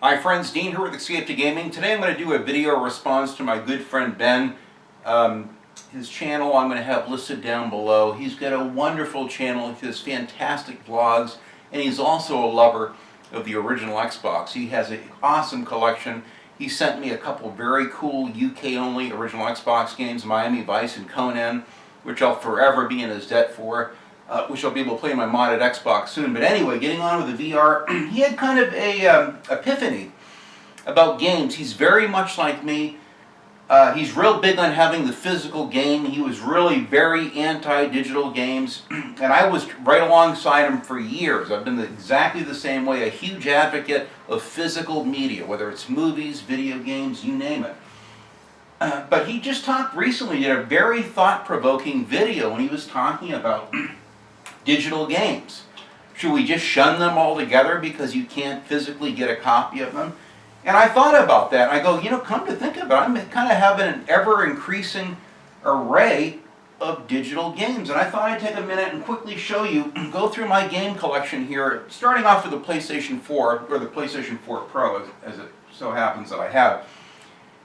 Hi friends, Dean here with Escape to Gaming. Today I'm going to do a video response to my good friend Ben. His channel I'm going to have listed down below. He's got a wonderful channel, he does fantastic vlogs, and he's also a lover of the original Xbox. He has an awesome collection. He sent me a couple very cool UK-only original Xbox games, Miami Vice and Conan, which I'll forever be in his debt for. Which I'll be able to play my modded Xbox soon. But anyway, getting on with the VR, he had kind of a epiphany about games. He's very much like me. He's real big on having the physical game. He was really very anti-digital games, and I was right alongside him for years. I've been exactly the same way, a huge advocate of physical media, whether it's movies, video games, you name it. But he just talked recently, did a very thought-provoking video, and he was talking about digital games. Should we just shun them altogether because you can't physically get a copy of them? And I thought about that. I go, you know, come to think of it, I'm kind of having an ever-increasing array of digital games. And I thought I'd take a minute and quickly show you, go through my game collection here, starting off with the PlayStation 4, or the PlayStation 4 Pro, as it so happens that I have.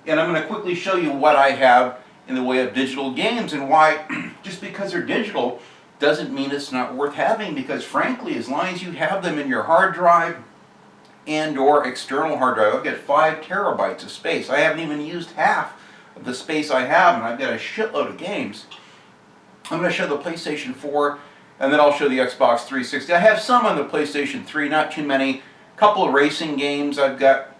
And I'm going to quickly show you what I have in the way of digital games and why, just because they're digital, doesn't mean it's not worth having, because frankly, as long as you have them in your hard drive and or external hard drive, I've got 5 terabytes of space. I haven't even used half of the space I have, and I've got a shitload of games. I'm going to show the PlayStation 4, and then I'll show the Xbox 360. I have some on the PlayStation 3, not too many. A couple of racing games I've got,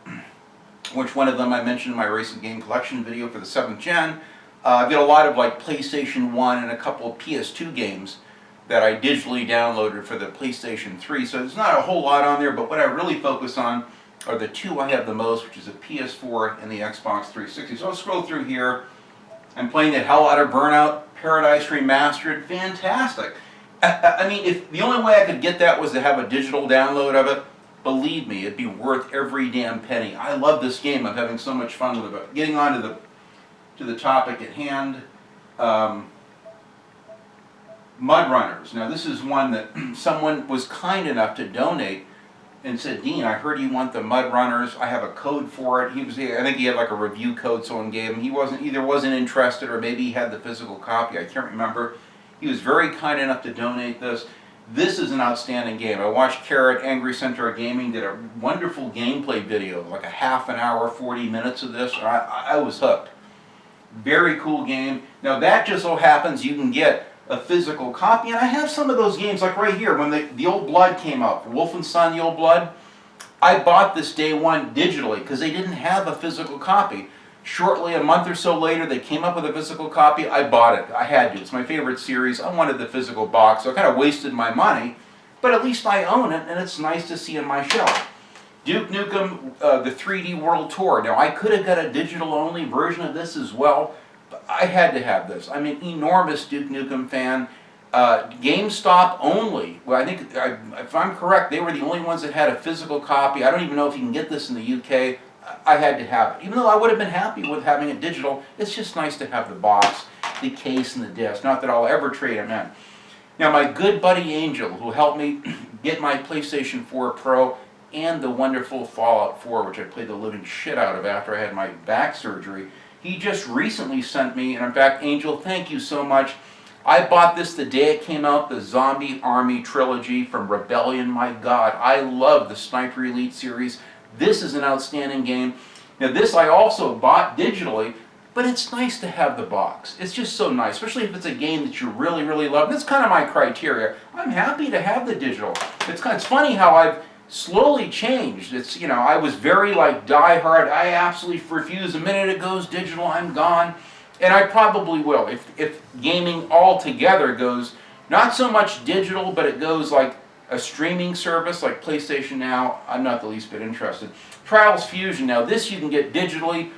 which one of them I mentioned in my racing game collection video for the 7th gen. I've got a lot of like PlayStation 1 and a couple of PS2 games that I digitally downloaded for the PlayStation 3. So there's not a whole lot on there, but what I really focus on are the 2 I have the most, which is the PS4 and the Xbox 360. So I'll scroll through here. I'm playing the hell out of Burnout Paradise Remastered. Fantastic. I mean, if the only way I could get that was to have a digital download of it, believe me, it'd be worth every damn penny. I love this game. I'm having so much fun with it. But getting on to the topic at hand, Mud Runners. Now this is one that someone was kind enough to donate and said, Dean, I heard you want the Mud Runners. I have a code for it. I think he had like a review code someone gave him. He either wasn't interested or maybe he had the physical copy. I can't remember. He was very kind enough to donate this. This is an outstanding game. I watched Carrot, Angry Centaur Gaming, did a wonderful gameplay video, like a half an hour, 40 minutes of this. I was hooked. Very cool game. Now that just so happens you can get a physical copy, and I have some of those games, like right here, when the Old Blood came out, Wolfenstein The Old Blood. I bought this day one digitally because they didn't have a physical copy. Shortly, a month or so later, they came up with a physical copy. I bought it. I had to. It's my favorite series. I wanted the physical box, so I kind of wasted my money, but at least I own it, and it's nice to see on my shelf. Duke Nukem, the 3D World Tour. Now, I could have got a digital-only version of this as well, but I had to have this. I'm an enormous Duke Nukem fan. GameStop only. Well, I think, if I'm correct, they were the only ones that had a physical copy. I don't even know if you can get this in the UK. I had to have it. Even though I would have been happy with having it digital, it's just nice to have the box, the case, and the disc. Not that I'll ever trade them in. Now, my good buddy Angel, who helped me get my PlayStation 4 Pro and the wonderful Fallout 4, which I played the living shit out of after I had my back surgery, he just recently sent me, and in fact, Angel, thank you so much. I bought this the day it came out, the Zombie Army Trilogy from Rebellion. My God, I love the Sniper Elite series. This is an outstanding game. Now this I also bought digitally, but it's nice to have the box. It's just so nice, especially if it's a game that you really, really love. That's kind of my criteria. I'm happy to have the digital. It's funny how I've slowly changed. It's, you know, I was very like die-hard. I absolutely refuse. The minute it goes digital, I'm gone. And I probably will. If gaming altogether goes, not so much digital, but it goes like a streaming service like PlayStation Now, I'm not the least bit interested. Trials Fusion. Now this you can get digitally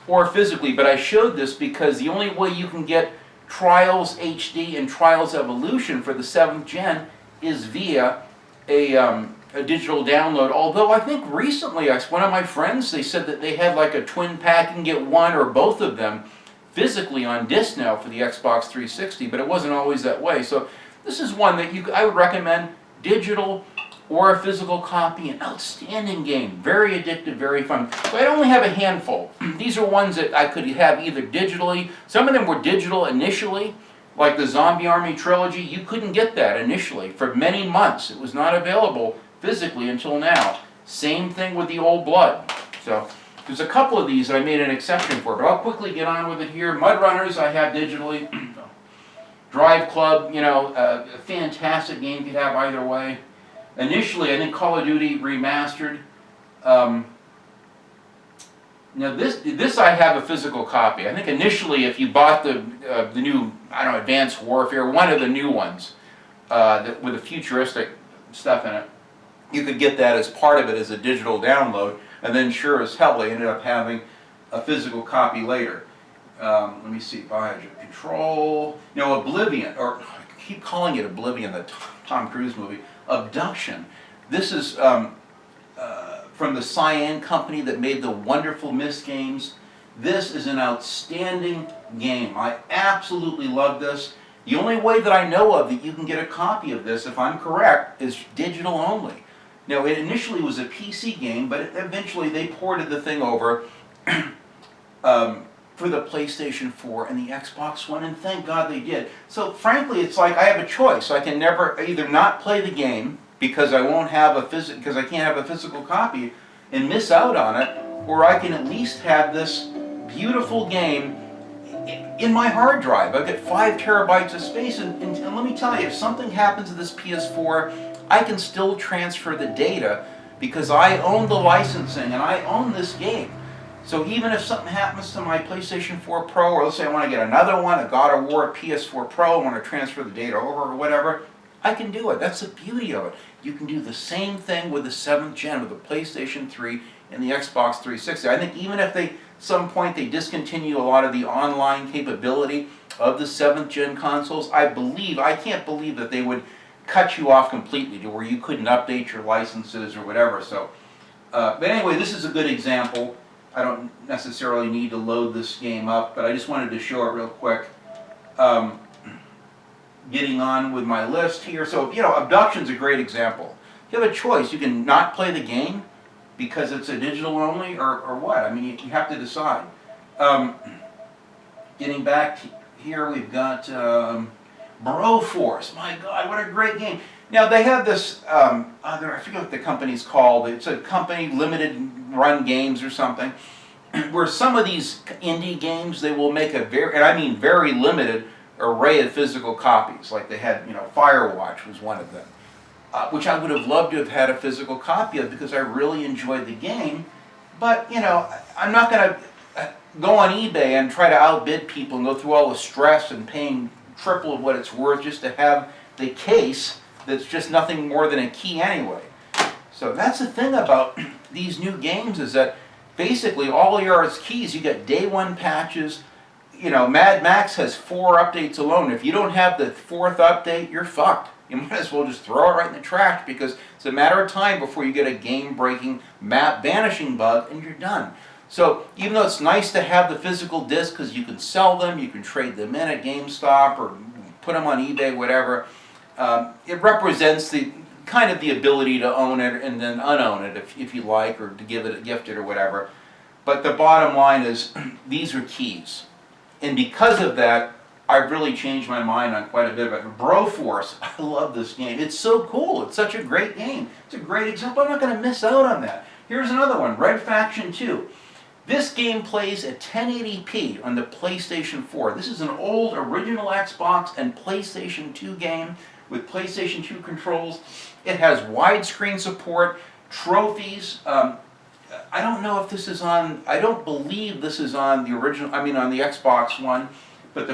or physically, but I showed this because the only way you can get Trials HD and Trials Evolution for the 7th gen is via a digital download. Although I think recently, one of my friends, they said that they had like a twin pack and get one or both of them physically on disc now for the Xbox 360, but it wasn't always that way. So this is one that I would recommend digital or a physical copy, an outstanding game, very addictive, very fun. So I only have a handful. These are ones that I could have either digitally, some of them were digital initially, like the Zombie Army trilogy. You couldn't get that initially for many months. It was not available physically until now. Same thing with the Old Blood. So there's a couple of these that I made an exception for, but I'll quickly get on with it here. Mud Runners I have digitally. Drive Club, you know, a fantastic game you could have either way. Initially, I think Call of Duty Remastered. Now this I have a physical copy. I think initially, if you bought the new, I don't know, Advanced Warfare, one of the new ones with the futuristic stuff in it, you could get that as part of it as a digital download. And then, sure as hell, they ended up having a physical copy later. Let me see, Biogen Control. No, Oblivion, or I keep calling it Oblivion, the Tom Cruise movie. Abduction. This is from the Cyan company that made the wonderful Myst games. This is an outstanding game. I absolutely love this. The only way that I know of that you can get a copy of this, if I'm correct, is digital only. Now, it initially was a PC game, but eventually they ported the thing over for the PlayStation 4 and the Xbox One, and thank God they did. So frankly, it's like I have a choice. I can never either not play the game because I won't have because I can't have a physical copy and miss out on it, or I can at least have this beautiful game in my hard drive. I've got 5 terabytes of space, and let me tell you, if something happens to this PS4, I can still transfer the data because I own the licensing and I own this game. So even if something happens to my PlayStation 4 Pro, or let's say I want to get another one, a God of War, a PS4 Pro, I want to transfer the data over or whatever, I can do it. That's the beauty of it. You can do the same thing with the 7th gen, with the PlayStation 3 and the Xbox 360. I think even if at some point they discontinue a lot of the online capability of the 7th gen consoles, I can't believe that they would cut you off completely to where you couldn't update your licenses or whatever. So, but anyway, this is a good example. I don't necessarily need to load this game up, but I just wanted to show it real quick. Getting on with my list here. So, you know, Abduction's a great example. You have a choice. You can not play the game because it's a digital only, or what? I mean, you have to decide. Getting back here, we've got Broforce. My God, what a great game. Now, they have this, I forget what the company's called. It's a company, limited run games or something, where some of these indie games, they will make a very limited array of physical copies. Like they had, you know, Firewatch was one of them, which I would have loved to have had a physical copy of because I really enjoyed the game. But, you know, I'm not going to go on eBay and try to outbid people and go through all the stress and paying triple of what it's worth just to have the case that's just nothing more than a key anyway. So that's the thing about these new games, is that basically all yours keys, you get day one patches. You know, Mad Max has 4 updates alone. If you don't have the 4th update, you're fucked. You might as well just throw it right in the trash because it's a matter of time before you get a game-breaking map vanishing bug and you're done. So even though it's nice to have the physical disc because you can sell them, you can trade them in at GameStop or put them on eBay, whatever, it represents the kind of the ability to own it and then unown it if you like, or to give it a gift it or whatever. But the bottom line is these are keys. And because of that, I've really changed my mind on quite a bit of it. Broforce, I love this game. It's so cool. It's such a great game. It's a great example. I'm not going to miss out on that. Here's another one, Red Faction 2. This game plays at 1080p on the PlayStation 4. This is an old original Xbox and PlayStation 2 game with PlayStation 2 controls. It has widescreen support, trophies. I don't know if this is on, I don't believe this is on the original, on the Xbox One. But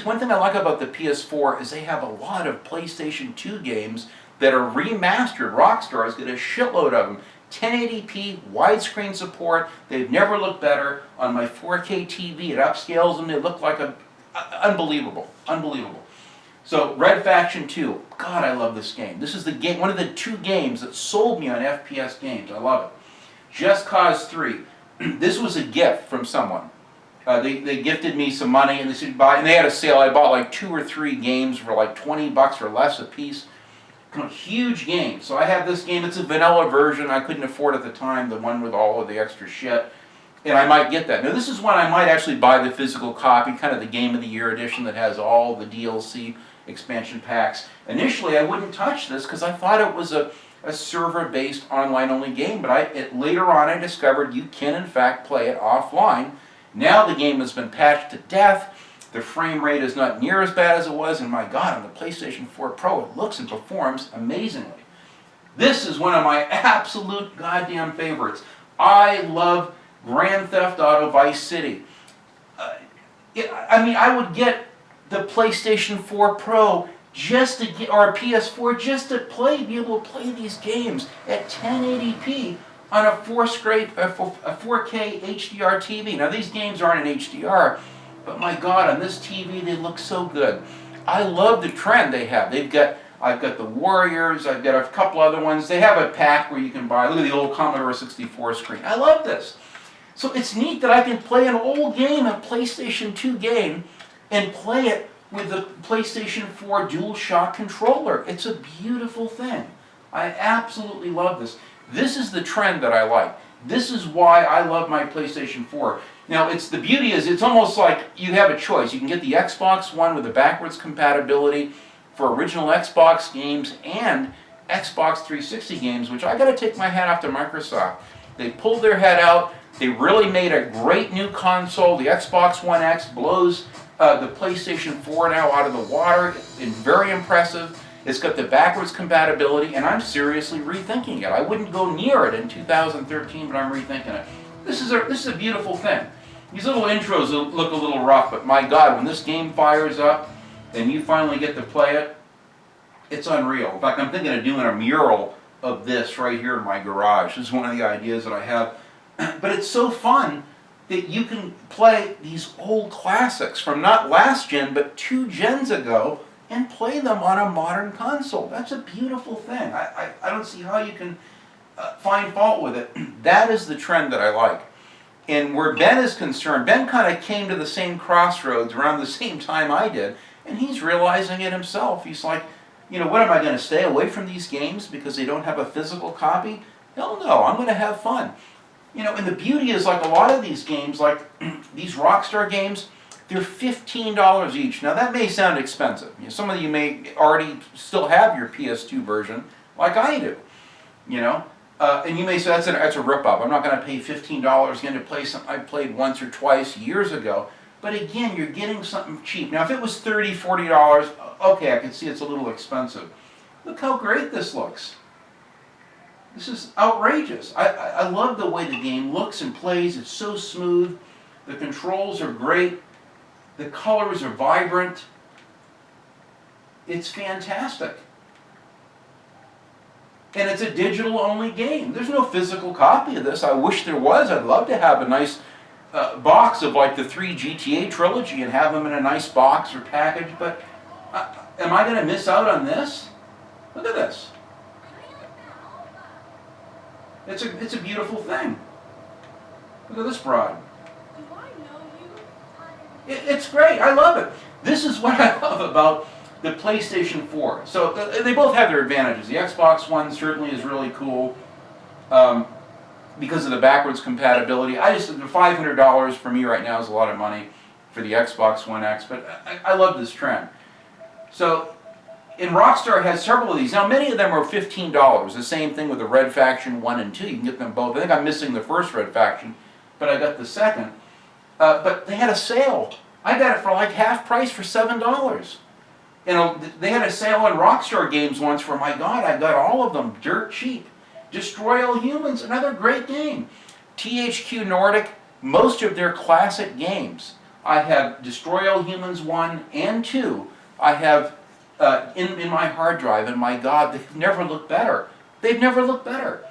one thing I like about the PS4 is they have a lot of PlayStation 2 games that are remastered. Rockstar's got a shitload of them. 1080p, widescreen support. They've never looked better. On my 4K TV, it upscales them. They look like unbelievable. Unbelievable. So, Red Faction 2. God, I love this game. This is the game, one of the 2 games that sold me on FPS games. I love it. Just Cause 3. This was a gift from someone. They gifted me some money and they said buy, and they had a sale. I bought like 2 or 3 games for like $20 or less a piece. Huge game. So I have this game. It's a vanilla version. I couldn't afford at the time the one with all of the extra shit. And I might get that. Now this is one I might actually buy the physical copy, kind of the Game of the Year edition that has all the DLC expansion packs. Initially I wouldn't touch this because I thought it was a server-based online-only game, but later on I discovered you can in fact play it offline. Now the game has been patched to death. The frame rate is not near as bad as it was, and my God, on the PlayStation 4 Pro, it looks and performs amazingly. This is one of my absolute goddamn favorites. I love Grand Theft Auto Vice City. I would get the PlayStation 4 Pro just to get, or a PS4 just to be able to play these games at 1080p on a 4K HDR TV. Now these games aren't in HDR, but my God, on this TV they look so good. I love the trend they have. I've got the Warriors, I've got a couple other ones. They have a pack where you can buy, look at the old Commodore 64 screen. I love this. So it's neat that I can play an old game, a PlayStation 2 game, and play it with the PlayStation 4 DualShock controller. It's a beautiful thing. I absolutely love this. This is the trend that I like. This is why I love my PlayStation 4. Now, the beauty is it's almost like you have a choice. You can get the Xbox One with the backwards compatibility for original Xbox games and Xbox 360 games, which I got to take my hat off to Microsoft. They pulled their head out. They really made a great new console. The Xbox One X blows the PlayStation 4 now out of the water. It's very impressive. It's got the backwards compatibility, and I'm seriously rethinking it. I wouldn't go near it in 2013, but I'm rethinking it. This is a beautiful thing. These little intros look a little rough, but my God, when this game fires up and you finally get to play it, it's unreal. In fact, I'm thinking of doing a mural of this right here in my garage. This is one of the ideas that I have. But it's so fun that you can play these old classics from not last gen, but 2 gens ago, and play them on a modern console. That's a beautiful thing. I don't see how you can find fault with it. That is the trend that I like. And where Ben is concerned, Ben kind of came to the same crossroads around the same time I did, and he's realizing it himself. He's like, what am I going to stay away from these games because they don't have a physical copy? Hell no, I'm going to have fun. And the beauty is, like a lot of these games, like these Rockstar games, they're $15 each. Now that may sound expensive. Some of you may already still have your PS2 version, like I do. And you may say that's a rip-off. I'm not going to pay $15 again to play something I played once or twice years ago. But again, you're getting something cheap. Now if it was $30, $40, okay, I can see it's a little expensive. Look how great this looks. This is outrageous. I love the way the game looks and plays. It's so smooth. The controls are great. The colors are vibrant. It's fantastic. And it's a digital-only game. There's no physical copy of this. I wish there was. I'd love to have a nice box of like the 3 GTA trilogy and have them in a nice box or package, but am I going to miss out on this? Look at this. It's a beautiful thing. Look at this broad. Do I know you? It's great. I love it. This is what I love about the PlayStation 4. So they both have their advantages. The Xbox One certainly is really cool because of the backwards compatibility. The $500 for me right now is a lot of money for the Xbox One X, but I love this trend. So, and Rockstar has several of these. Now, many of them are $15. The same thing with the Red Faction 1 and 2. You can get them both. I think I'm missing the first Red Faction, but I got the second. But they had a sale. I got it for like half price for $7. They had a sale on Rockstar games once where, my God, I got all of them dirt cheap. Destroy All Humans, another great game. THQ Nordic, most of their classic games. I have Destroy All Humans 1 and 2. I have in my hard drive, and my God, they've never looked better. They've never looked better.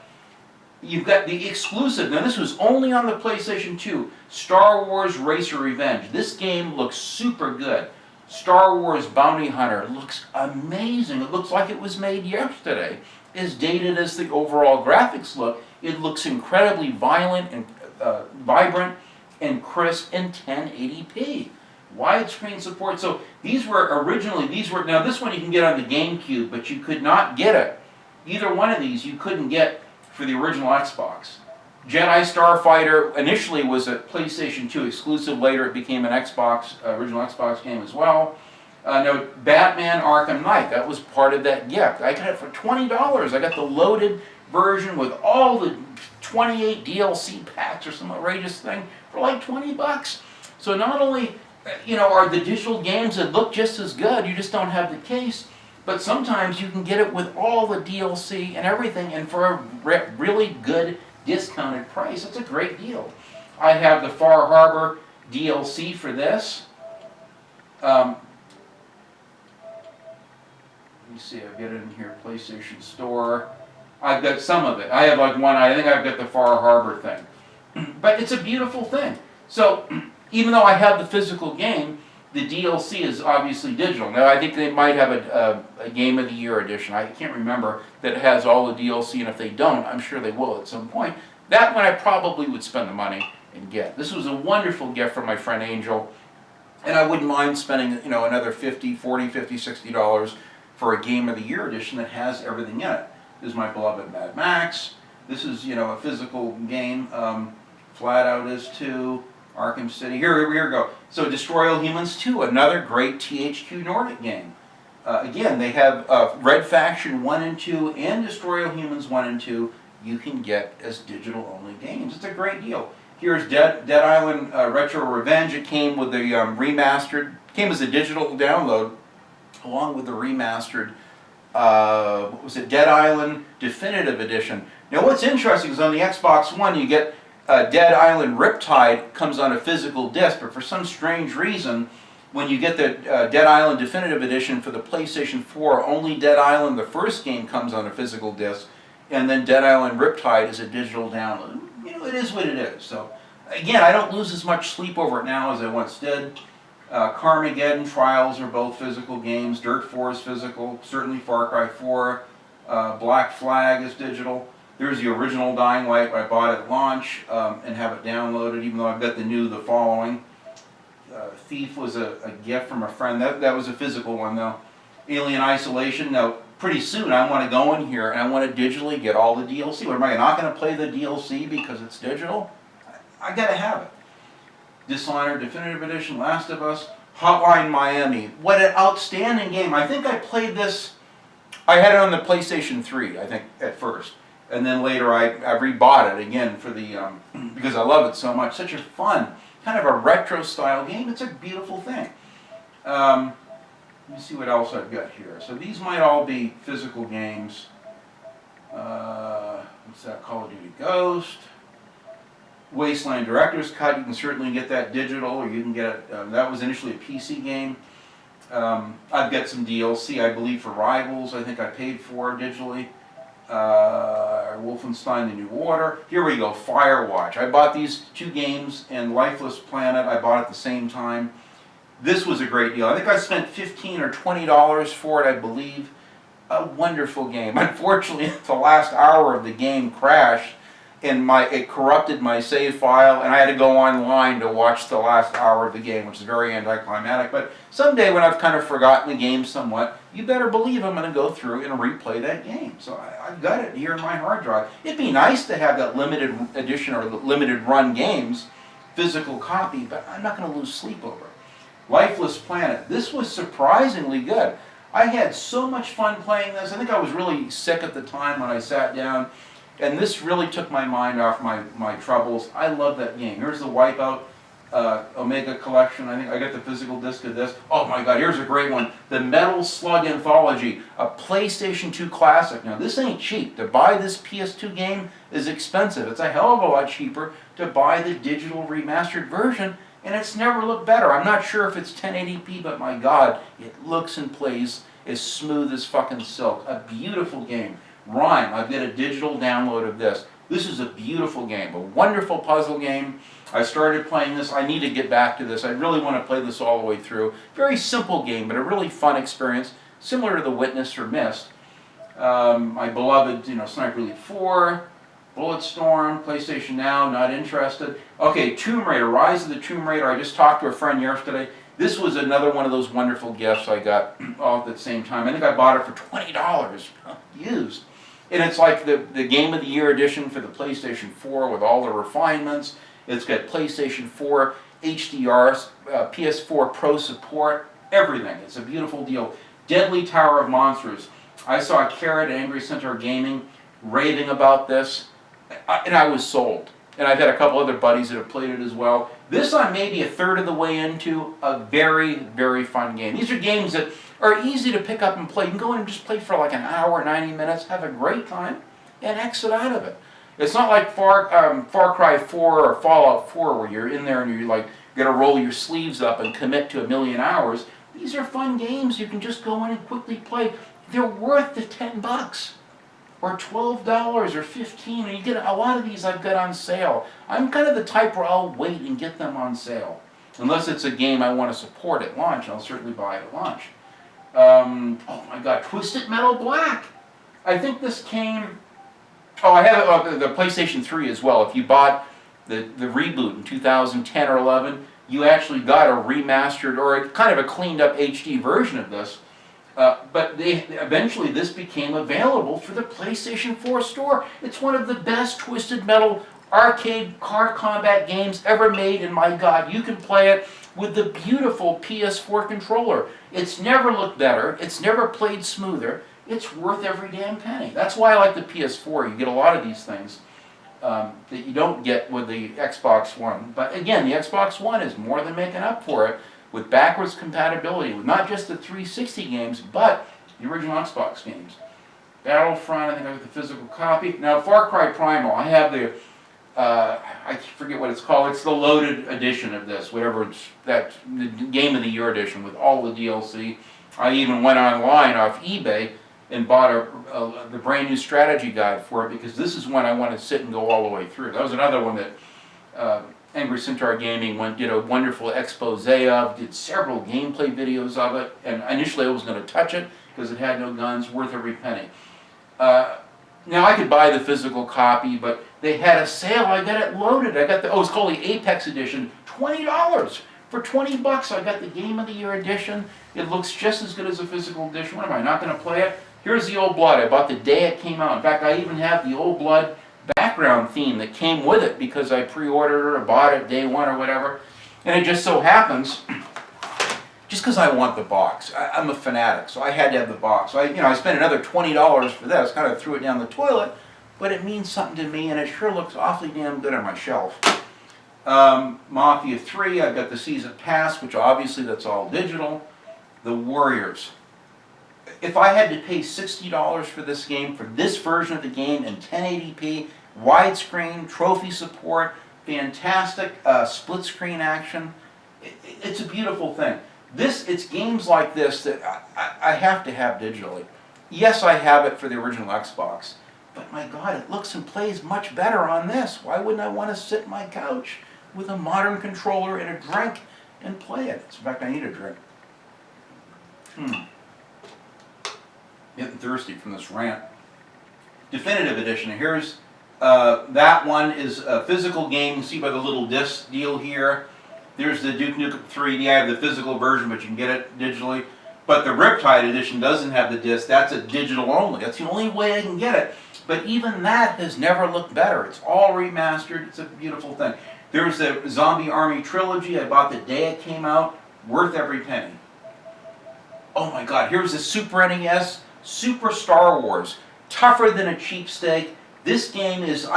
You've got the exclusive, now this was only on the PlayStation 2, Star Wars Racer Revenge. This game looks super good. Star Wars Bounty Hunter looks amazing. It looks like it was made yesterday. As dated as the overall graphics look, it looks incredibly violent and vibrant and crisp in 1080p. widescreen support. So these were now this one you can get on the GameCube, but you could not get it. Either one of these you couldn't get for the original Xbox. Jedi Starfighter initially was a PlayStation 2 exclusive. Later it became an original Xbox game as well. No, Batman Arkham Knight, that was part of that gift. I got it for $20. I got the loaded version with all the 28 DLC packs or some outrageous thing for like 20 bucks. So not only, are the digital games that look just as good, you just don't have the case, but sometimes you can get it with all the DLC and everything, and for a really good discounted price. It's a great deal. I have the Far Harbor DLC for this. Let me see, I've got it in here, PlayStation Store. I've got some of it. I have like one, I think I've got the Far Harbor thing. But it's a beautiful thing. So, even though I have the physical game, the DLC is obviously digital. Now, I think they might have a Game of the Year edition. I can't remember that has all the DLC, and if they don't, I'm sure they will at some point. That one I probably would spend the money and get. This was a wonderful gift from my friend Angel, and I wouldn't mind spending, another $40, $50, $60 for a Game of the Year edition that has everything in it. This is my beloved Mad Max. This is, a physical game. Flat Out is too. Arkham City. Here we go. So Destroy All Humans 2, another great THQ Nordic game. Again, they have Red Faction 1 and 2 and Destroy All Humans 1 and 2 you can get as digital-only games. It's a great deal. Here's Dead Island Retro Revenge. It came with the remastered, came as a digital download along with the remastered, Dead Island Definitive Edition. Now what's interesting is on the Xbox One you get Dead Island Riptide comes on a physical disc, but for some strange reason, when you get the Dead Island Definitive Edition for the PlayStation 4, only Dead Island, the first game, comes on a physical disc, and then Dead Island Riptide is a digital download. It is what it is. So, again, I don't lose as much sleep over it now as I once did. Carmageddon, Trials are both physical games. Dirt 4 is physical. Certainly Far Cry 4. Black Flag is digital. There's the original Dying Light I bought at launch and have it downloaded, even though I've got the following. Thief was a gift from a friend. That was a physical one, though. Alien Isolation. Now, pretty soon I want to go in here and I want to digitally get all the DLC. What, am I not going to play the DLC because it's digital? I got to have it. Dishonored Definitive Edition, Last of Us, Hotline Miami. What an outstanding game. I think I played this, I had it on the PlayStation 3, I think, at first. And then later I rebought it again for the, because I love it so much. Such a fun, kind of a retro style game. It's a beautiful thing. Let me see what else I've got here. So these might all be physical games. What's that? Call of Duty Ghost. Wasteland Director's Cut. You can certainly get that digital, or you can get it, that was initially a PC game. I've got some DLC, I believe, for Rivals. I think I paid for digitally. Wolfenstein: The New Order. Here we go, Firewatch. I bought these two games and Lifeless Planet I bought at the same time. This was a great deal. I think I spent $15 or $20 for it, I believe. A wonderful game. Unfortunately, the last hour of the game crashed and it corrupted my save file, and I had to go online to watch the last hour of the game, which is very anticlimactic. But someday when I've kind of forgotten the game somewhat, you better believe I'm going to go through and replay that game. So I've got it here in my hard drive. It'd be nice to have that limited edition or limited run games, physical copy, but I'm not going to lose sleep over it. Lifeless Planet. This was surprisingly good. I had so much fun playing this. I think I was really sick at the time when I sat down. And this really took my mind off my troubles. I love that game. Here's the Wipeout Omega Collection. I think I got the physical disc of this. Oh my God, here's a great one. The Metal Slug Anthology, a PlayStation 2 classic. Now this ain't cheap. To buy this PS2 game is expensive. It's a hell of a lot cheaper to buy the digital remastered version, and it's never looked better. I'm not sure if it's 1080p, but my God, it looks and plays as smooth as fucking silk. A beautiful game. Rhyme, I've got a digital download of this. This is a beautiful game, a wonderful puzzle game. I started playing this. I need to get back to this. I really want to play this all the way through. Very simple game, but a really fun experience, similar to The Witness or Myst. My beloved, Sniper Elite 4, Bulletstorm, PlayStation Now, not interested. Okay, Tomb Raider, Rise of the Tomb Raider. I just talked to a friend yesterday. This was another one of those wonderful gifts I got all at the same time. I think I bought it for $20 used. And it's like the Game of the Year edition for the PlayStation 4 with all the refinements. It's got PlayStation 4 HDR, PS4 Pro support, everything. It's a beautiful deal. Deadly Tower of Monsters. I saw Carrot at Angry Centaur Gaming raving about this, and I was sold. And I've had a couple other buddies that have played it as well. This I'm maybe a third of the way into a very, very fun game. These are games that are easy to pick up and play. You can go in and just play for like an hour, 90 minutes, have a great time, and exit out of it. It's not like Far Cry 4 or Fallout 4 where you're in there and you're like, you gotta roll your sleeves up and commit to 1,000,000 hours. These are fun games you can just go in and quickly play. They're worth the $10 or $12 or $15, and you get a lot of these I've got on sale. I'm kind of the type where I'll wait and get them on sale. Unless it's a game I want to support at launch, I'll certainly buy it at launch. Oh my God, Twisted Metal Black! I think this came, oh I have it, the PlayStation 3 as well. If you bought the reboot in 2010 or 11, you actually got a remastered or a kind of a cleaned up HD version of this. But eventually this became available for the PlayStation 4 store. It's one of the best Twisted Metal arcade car combat games ever made, and my God, you can play it with the beautiful PS4 controller. It's never looked better, it's never played smoother, it's worth every damn penny. That's why I like the PS4. You get a lot of these things that you don't get with the Xbox One. But again, the Xbox One is more than making up for it with backwards compatibility with not just the 360 games, but the original Xbox games. Battlefront, I think I got the physical copy. Now, Far Cry Primal, I have the, I forget what it's called, it's the loaded edition of this, whatever it's, that, the Game of the Year edition with all the DLC. I even went online off eBay and bought the brand new strategy guide for it because this is one I want to sit and go all the way through. That was another one that Angry Centaur Gaming did a wonderful expose of, did several gameplay videos of it, and initially I was going to touch it because it had no guns, worth every penny. Now I could buy the physical copy, but they had a sale, I got it loaded. I got the, oh, it's called the Apex Edition, $20. For $20 I got the Game of the Year edition. It looks just as good as a physical edition. What am I, not going to play it? Here's the Old Blood. I bought the day it came out. In fact, I even have the Old Blood background theme that came with it because I pre-ordered it or bought it day one or whatever. And it just so happens, just because I want the box, I'm a fanatic, so I had to have the box. So I spent another $20 for this, kind of threw it down the toilet, but it means something to me and it sure looks awfully damn good on my shelf. Mafia 3, I've got the Season Pass, which obviously that's all digital. The Warriors. If I had to pay $60 for this game, for this version of the game in 1080p, widescreen, trophy support, fantastic split screen action, it's a beautiful thing. It's games like this that I have to have digitally. Yes, I have it for the original Xbox, but my God, it looks and plays much better on this. Why wouldn't I want to sit on my couch with a modern controller and a drink and play it? In fact, I need a drink. Getting thirsty from this rant. Definitive Edition. Here's that one is a physical game. You can see by the little disc deal here. There's the Duke Nukem 3D. I have the physical version, but you can get it digitally. But the Riptide Edition doesn't have the disc. That's a digital only. That's the only way I can get it. But even that has never looked better. It's all remastered. It's a beautiful thing. There's the Zombie Army Trilogy. I bought the day it came out. Worth every penny. Oh my God, here's the Super NES, Super Star Wars. Tougher than a cheapsteak. This game is,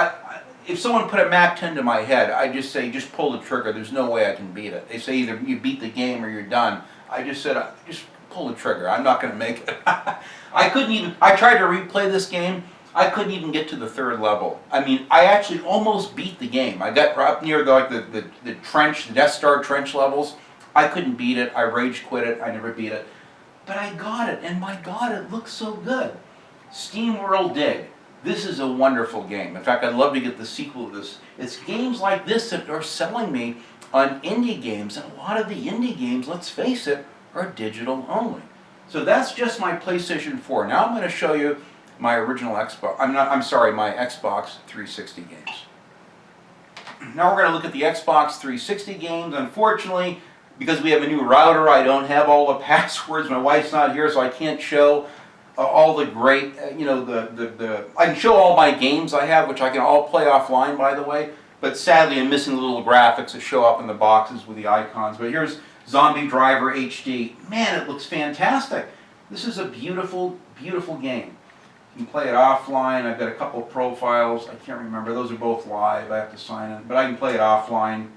if someone put a MAC 10 to my head, I just say, just pull the trigger. There's no way I can beat it. They say either you beat the game or you're done. I just said, just pull the trigger. I'm not going to make it. I couldn't even, I tried to replay this game. I couldn't even get to the third level. I mean, I actually almost beat the game. I got up near the trench, the Death Star trench levels. I couldn't beat it. I rage quit it. I never beat it. But I got it, and my God, it looks so good. SteamWorld Dig. This is a wonderful game. In fact, I'd love to get the sequel to this. It's games like this that are selling me on indie games, and a lot of the indie games, let's face it, are digital only. So that's just my PlayStation 4. Now I'm going to show you my original Xbox, my Xbox 360 games. Now we're going to look at the Xbox 360 games. Unfortunately, because we have a new router, I don't have all the passwords. My wife's not here, so I can't show all the great, I can show all my games I have, which I can all play offline, by the way. But sadly, I'm missing the little graphics that show up in the boxes with the icons. But here's Zombie Driver HD. Man, it looks fantastic. This is a beautiful, beautiful game. You can play it offline. I've got a couple of profiles. I can't remember. Those are both live. I have to sign in. But I can play it offline.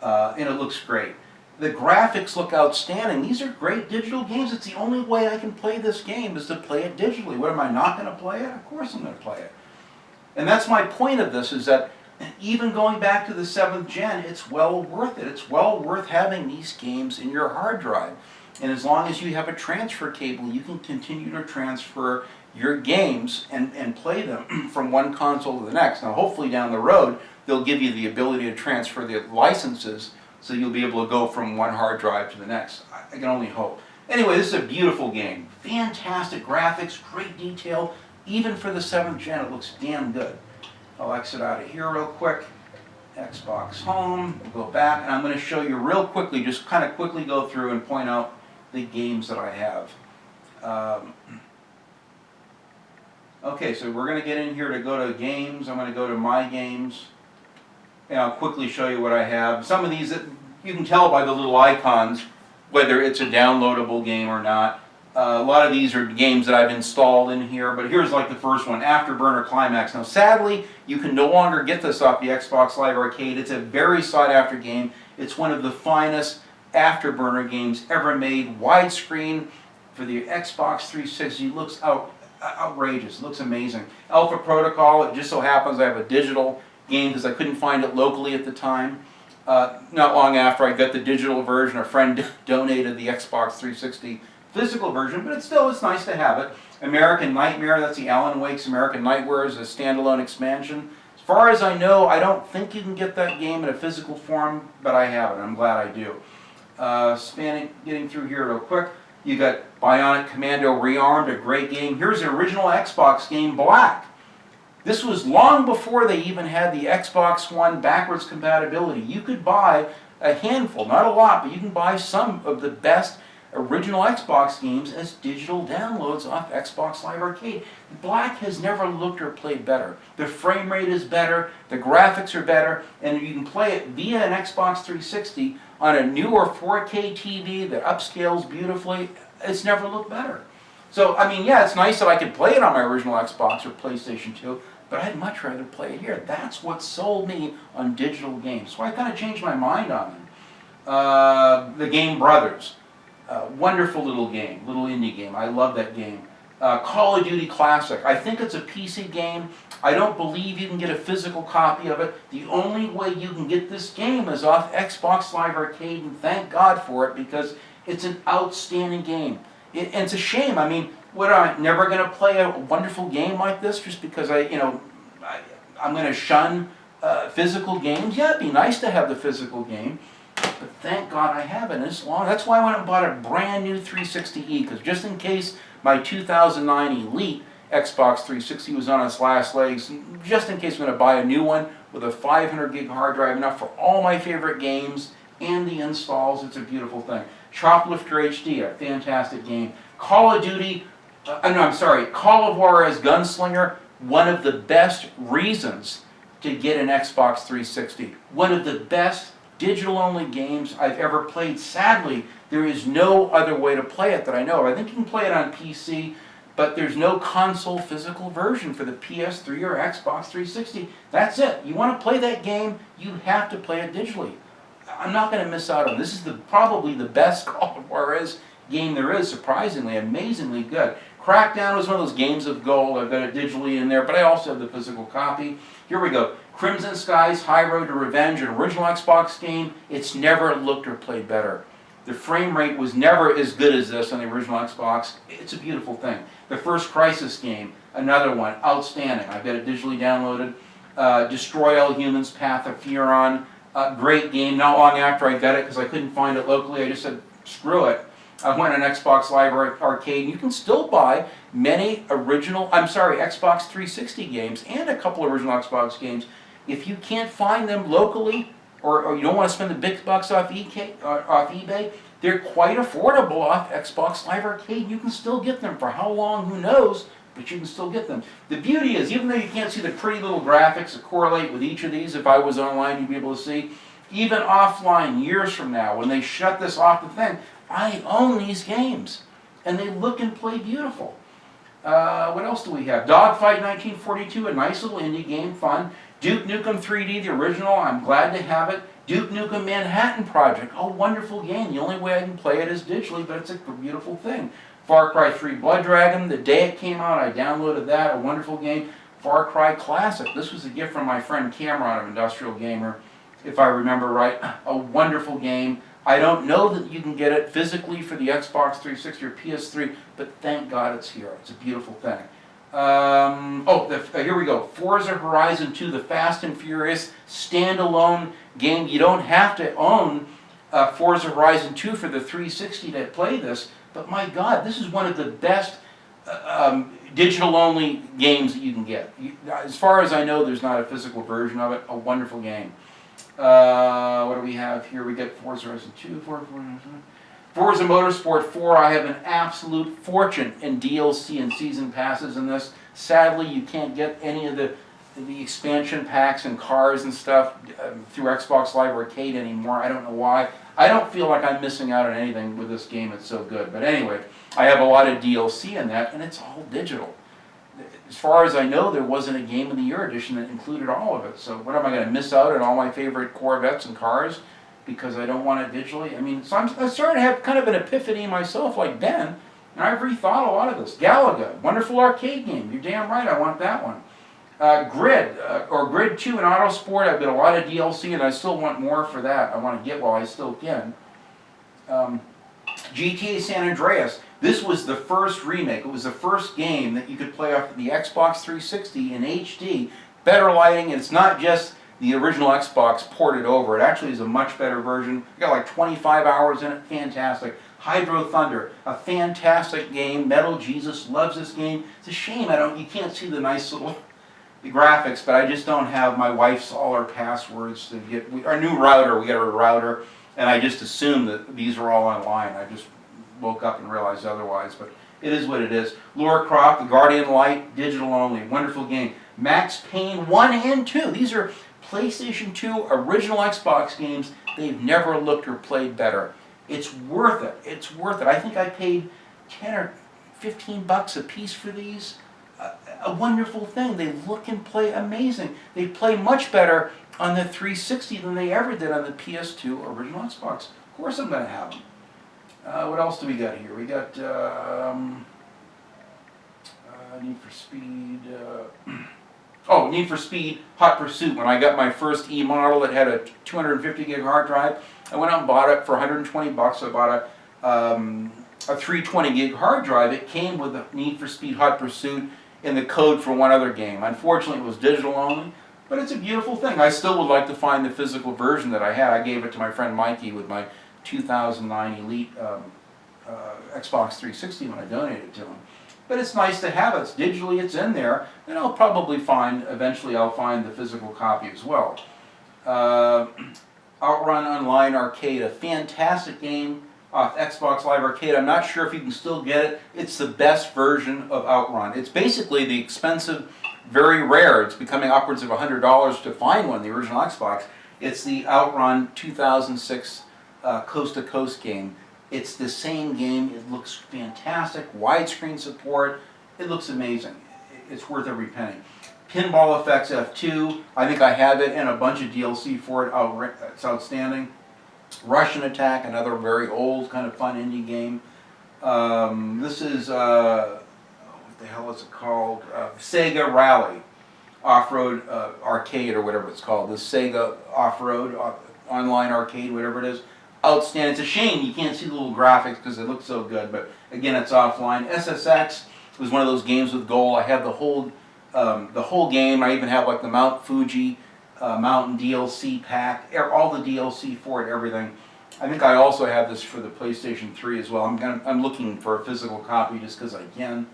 And it looks great. The graphics look outstanding. These are great digital games. It's the only way I can play this game is to play it digitally. What, am I not going to play it? Of course I'm going to play it. And that's my point of this, is that even going back to the 7th gen, it's well worth it. It's well worth having these games in your hard drive. And as long as you have a transfer cable, you can continue to transfer your games and play them from one console to the next. Now hopefully down the road, they'll give you the ability to transfer the licenses, so you'll be able to go from one hard drive to the next. I can only hope. Anyway, this is a beautiful game. Fantastic graphics, great detail. Even for the 7th gen, it looks damn good. I'll exit out of here real quick. Xbox Home, we'll go back, and I'm going to show you real quickly, just kind of quickly go through and point out the games that I have. Okay, so we're going to get in here to go to games. I'm going to go to my games. And I'll quickly show you what I have. Some of these, you can tell by the little icons whether it's a downloadable game or not. A lot of these are games that I've installed in here, but here's like the first one, Afterburner Climax. Now sadly, you can no longer get this off the Xbox Live Arcade. It's a very sought after game. It's one of the finest Afterburner games ever made. Widescreen for the Xbox 360. It looks outrageous. It looks amazing. Alpha Protocol, it just so happens I have a digital game because I couldn't find it locally at the time. Not long after I got the digital version, a friend donated the Xbox 360 physical version, but it's nice to have it. American Nightmare, that's the Alan Wake's American Nightmare, is a standalone expansion. As far as I know, I don't think you can get that game in a physical form, but I have it. I'm glad I do. Getting through here real quick, you got Bionic Commando Rearmed, a great game. Here's the original Xbox game, Black. This was long before they even had the Xbox One backwards compatibility. You could buy a handful, not a lot, but you can buy some of the best original Xbox games as digital downloads off Xbox Live Arcade. Black has never looked or played better. The frame rate is better, the graphics are better, and you can play it via an Xbox 360 on a newer 4K TV that upscales beautifully. It's never looked better. So, I mean, yeah, it's nice that I could play it on my original Xbox or PlayStation 2, but I'd much rather play it here. That's what sold me on digital games. So I kind of changed my mind on them. The game Brothers. Wonderful little game, little indie game. I love that game. Call of Duty Classic. I think it's a PC game. I don't believe you can get a physical copy of it. The only way you can get this game is off Xbox Live Arcade, and thank God for it, because it's an outstanding game. And it's a shame. I mean, what, am I never going to play a wonderful game like this just because I'm going to shun physical games? Yeah, it'd be nice to have the physical game. But thank God I have it. It's long. That's why I went and bought a brand new 360E, because just in case my 2009 Elite Xbox 360 was on its last legs, just in case I'm going to buy a new one with a 500 gig hard drive, enough for all my favorite games and the installs. It's a beautiful thing. Shoplifter HD, a fantastic game. Call of Duty, Call of Juarez Gunslinger, one of the best reasons to get an Xbox 360. One of the best digital-only games I've ever played. Sadly, there is no other way to play it that I know of. I think you can play it on PC, but there's no console physical version for the PS3 or Xbox 360. That's it. You want to play that game, you have to play it digitally. I'm not going to miss out on this. This is probably the best Call of Juarez game there is, surprisingly, amazingly good. Crackdown was one of those games of gold. I've got it digitally in there, but I also have the physical copy. Here we go. Crimson Skies, High Road to Revenge, an original Xbox game. It's never looked or played better. The frame rate was never as good as this on the original Xbox. It's a beautiful thing. The First Crisis game, another one, outstanding. I've got it digitally downloaded. Destroy All Humans, Path of Furon, great game. Not long after I got it, because I couldn't find it locally, I just said, screw it. I went on Xbox Live Arcade, and you can still buy many Xbox 360 games and a couple of original Xbox games. If you can't find them locally, or you don't want to spend the big bucks off eBay, they're quite affordable off Xbox Live Arcade. You can still get them for how long, who knows, but you can still get them. The beauty is, even though you can't see the pretty little graphics that correlate with each of these, if I was online you'd be able to see, even offline years from now, when they shut this off the thing, I own these games. And they look and play beautiful. What else do we have? Dogfight 1942, a nice little indie game, fun. Duke Nukem 3D, the original, I'm glad to have it. Duke Nukem Manhattan Project, a wonderful game. The only way I can play it is digitally, but it's a beautiful thing. Far Cry 3 Blood Dragon, the day it came out, I downloaded that, a wonderful game. Far Cry Classic, this was a gift from my friend Cameron of Industrial Gamer, if I remember right. A wonderful game. I don't know that you can get it physically for the Xbox 360 or PS3, but thank God it's here. It's a beautiful thing. Here we go. Forza Horizon 2, the Fast and Furious standalone game. You don't have to own Forza Horizon 2 for the 360 to play this, but my God, this is one of the best digital-only games that you can get. As far as I know, there's not a physical version of it. A wonderful game. What do we have here? We get Forza Horizon 2, Forza Motorsport 4. I have an absolute fortune in DLC and season passes in this. Sadly, you can't get any of the expansion packs and cars and stuff through Xbox Live Arcade anymore. I don't know why. I don't feel like I'm missing out on anything with this game. It's so good. But anyway, I have a lot of DLC in that, and it's all digital. As far as I know, there wasn't a Game of the Year edition that included all of it. So what am I going to miss out on all my favorite Corvettes and cars because I don't want it digitally? I mean, so I'm starting to have kind of an epiphany myself like Ben, and I've rethought a lot of this. Galaga, wonderful arcade game. You're damn right, I want that one. Grid 2 and Autosport, I've got a lot of DLC and I still want more for that. I want to get while I still can. GTA San Andreas. This was the first remake. It was the first game that you could play off the Xbox 360 in HD. Better lighting, and it's not just the original Xbox ported over. It actually is a much better version. You got like 25 hours in it. Fantastic. Hydro Thunder, a fantastic game. Metal Jesus loves this game. It's a shame you can't see the nice little graphics, but I just don't have my wife's all our passwords to get our new router. We got a router, and I just assumed that these are all online. I just woke up and realized otherwise, but it is what it is. Lara Croft, The Guardian Light, digital only, wonderful game. Max Payne 1 and 2, these are PlayStation 2 original Xbox games. They've never looked or played better. It's worth it, it's worth it. I think I paid 10 or 15 bucks a piece for these. A wonderful thing. They look and play amazing. They play much better on the 360 than they ever did on the PS2 original Xbox. Of course I'm going to have them. What else do we got here? We got Need for Speed. Need for Speed Hot Pursuit. When I got my first E model that had a 250 gig hard drive, I went out and bought it for 120 bucks. I bought a 320 gig hard drive. It came with the Need for Speed Hot Pursuit and the code for one other game. Unfortunately, it was digital only, but it's a beautiful thing. I still would like to find the physical version that I had. I gave it to my friend Mikey with my 2009 Elite Xbox 360 when I donated to him. But it's nice to have it. It's digitally, it's in there, and I'll probably eventually I'll find the physical copy as well. Outrun Online Arcade, a fantastic game off Xbox Live Arcade. I'm not sure if you can still get it. It's the best version of Outrun. It's basically the expensive, very rare. It's becoming upwards of $100 to find one, the original Xbox. It's the Outrun 2006 coast-to-coast game. It's the same game. It looks fantastic. Widescreen support. It looks amazing. It's worth every penny. Pinball Effects F2. I think I have it and a bunch of DLC for it. It's outstanding. Russian Attack, another very old kind of fun indie game. This is, what the hell is it called? Sega Rally. Off-Road Arcade or whatever it's called. This Sega Off-Road Online Arcade, whatever it is. Outstanding. It's a shame you can't see the little graphics because they look so good, but again, it's offline. SSX was one of those games with gold. I have the whole game. I even have like the Mount Fuji Mountain DLC pack, all the DLC for it, everything. I think I also have this for the PlayStation 3 as well. I'm looking for a physical copy just because I can.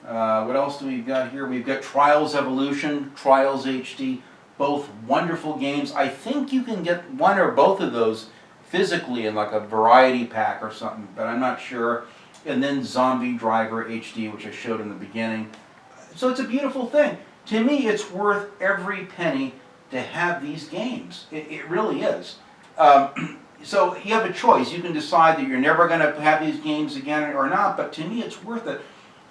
What else do we got here? We've got Trials Evolution, Trials HD, both wonderful games. I think you can get one or both of those physically in like a variety pack or something, but I'm not sure. And then Zombie Driver HD, which I showed in the beginning. So it's a beautiful thing. To me, it's worth every penny to have these games. It really is. So you have a choice. You can decide that you're never going to have these games again or not, but to me it's worth it.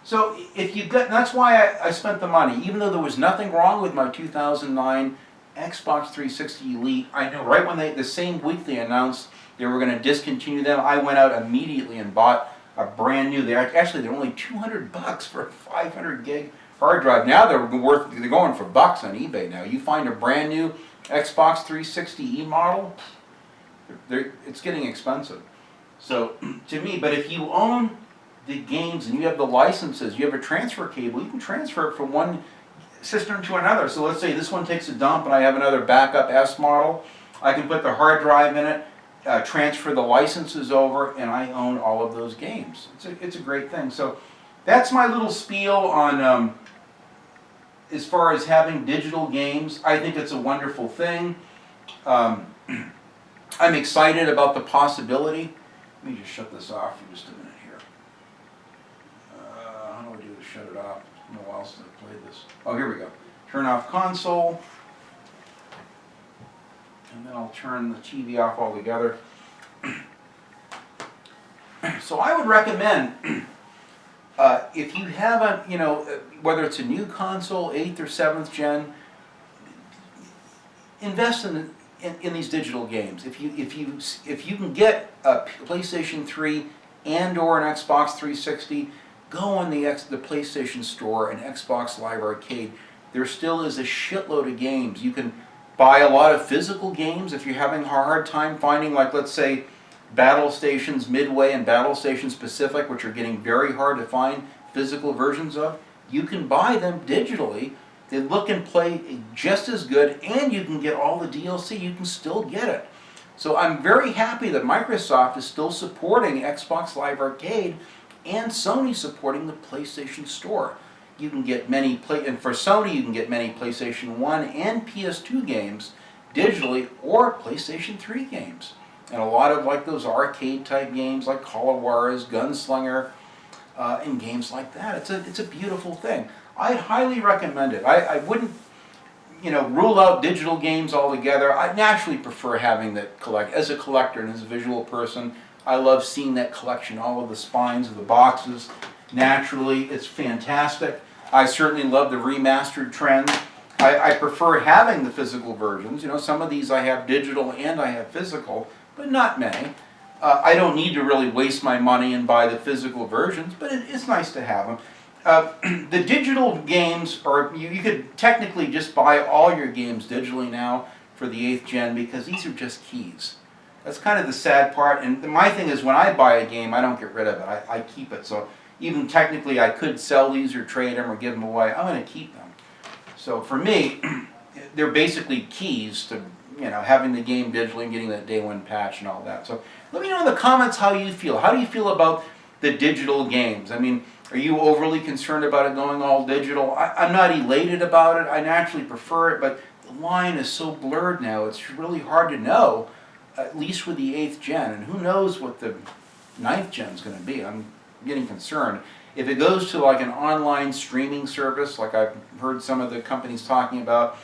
So if you got, that's why I spent the money. Even though there was nothing wrong with my 2009 Xbox 360 Elite, I know right when the same week they announced they were going to discontinue them, I went out immediately and bought a brand new, they're only $200 for a 500 gig hard drive. Now they're going for bucks on eBay now. You find a brand new Xbox 360 E model, it's getting expensive. So to me, but if you own the games and you have the licenses, you have a transfer cable, you can transfer it from one system to another. So let's say this one takes a dump and I have another backup S model, I can put the hard drive in it, transfer the licenses over, and I own all of those games. It's a great thing. So that's my little spiel on as far as having digital games. I think it's a wonderful thing. I'm excited about the possibility. Let me just shut this off for just a minute here. How do I do to shut it off? It's been a while since I played this. Oh, here we go. Turn off console. And then I'll turn the TV off altogether. So I would recommend, if you haven't, whether it's a new console, 8th or 7th gen, invest in these digital games. If you can get a PlayStation 3 and/or an Xbox 360, go on the PlayStation Store and Xbox Live Arcade. There still is a shitload of games. You can buy a lot of physical games if you're having a hard time finding, like, let's say, Battle Stations Midway and Battle Stations Pacific, which are getting very hard to find physical versions of. You can buy them digitally. They look and play just as good, and you can get all the DLC. You can still get it. So I'm very happy that Microsoft is still supporting Xbox Live Arcade and Sony supporting the PlayStation Store. You can get many, and for Sony you can get many PlayStation 1 and PS2 games digitally, or PlayStation 3 games. And a lot of like those arcade type games like Call of Juarez, Gunslinger, and games like that. It's a beautiful thing. I'd highly recommend it. I wouldn't, rule out digital games altogether. I naturally prefer having that as a collector and as a visual person. I love seeing that collection, all of the spines of the boxes. Naturally, it's fantastic. I certainly love the remastered trend. I prefer having the physical versions. Some of these I have digital and I have physical, but not many. I don't need to really waste my money and buy the physical versions, but it's nice to have them. The digital games, you could technically just buy all your games digitally now for the 8th gen, because these are just keys. That's kind of the sad part, and my thing is when I buy a game, I don't get rid of it. I keep it, so even technically I could sell these or trade them or give them away. I'm going to keep them. So for me, they're basically keys to having the game digitally and getting that day one patch and all that. So let me know in the comments how you feel. How do you feel about the digital games? I mean, are you overly concerned about it going all digital? I'm not elated about it. I naturally prefer it, but the line is so blurred now, it's really hard to know, at least with the 8th gen. And who knows what the 9th gen is going to be. I'm getting concerned. If it goes to like an online streaming service, like I've heard some of the companies talking about,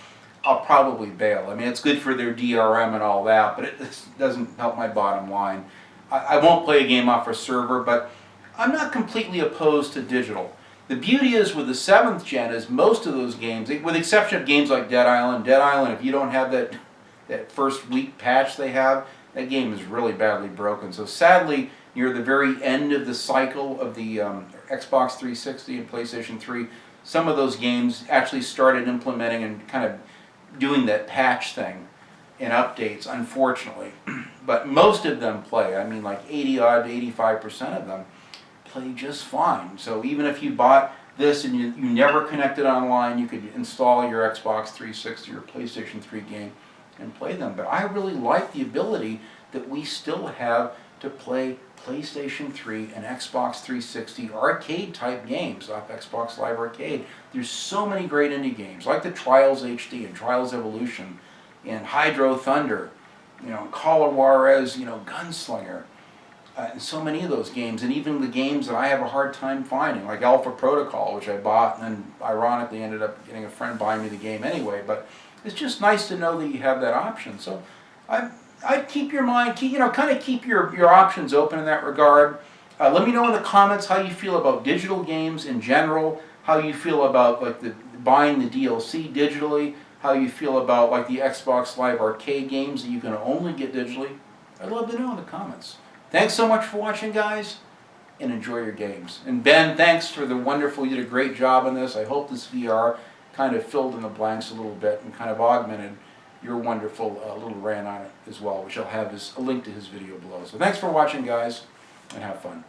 I'll probably bail. I mean, it's good for their DRM and all that, but it doesn't help my bottom line. I won't play a game off a server, but I'm not completely opposed to digital. The beauty is with the 7th gen is most of those games, with the exception of games like Dead Island, if you don't have that first week patch they have, that game is really badly broken. So sadly, near the very end of the cycle of the Xbox 360 and PlayStation 3, some of those games actually started implementing and kind of doing that patch thing in updates, unfortunately. But most of them play. I mean, like 80-odd to 85% of them play just fine. So even if you bought this and you never connected online, you could install your Xbox 360 or PlayStation 3 game and play them. But I really like the ability that we still have to play PlayStation 3 and Xbox 360 arcade type games off Xbox Live Arcade. There's so many great indie games like the Trials HD and Trials Evolution and Hydro Thunder, Call of Juarez, Gunslinger, and so many of those games, and even the games that I have a hard time finding, like Alpha Protocol, which I bought and then ironically ended up getting a friend buying me the game anyway. But it's just nice to know that you have that option. So I'd keep your mind, kind of keep your options open in that regard. Let me know in the comments how you feel about digital games in general, how you feel about like buying the DLC digitally, how you feel about like the Xbox Live Arcade games that you can only get digitally. I'd love to know in the comments. Thanks so much for watching, guys, and enjoy your games. And Ben, thanks for the wonderful, you did a great job on this. I hope this VR kind of filled in the blanks a little bit and kind of augmented your wonderful little rant on it as well, which I'll have a link to his video below. So thanks for watching, guys, and have fun.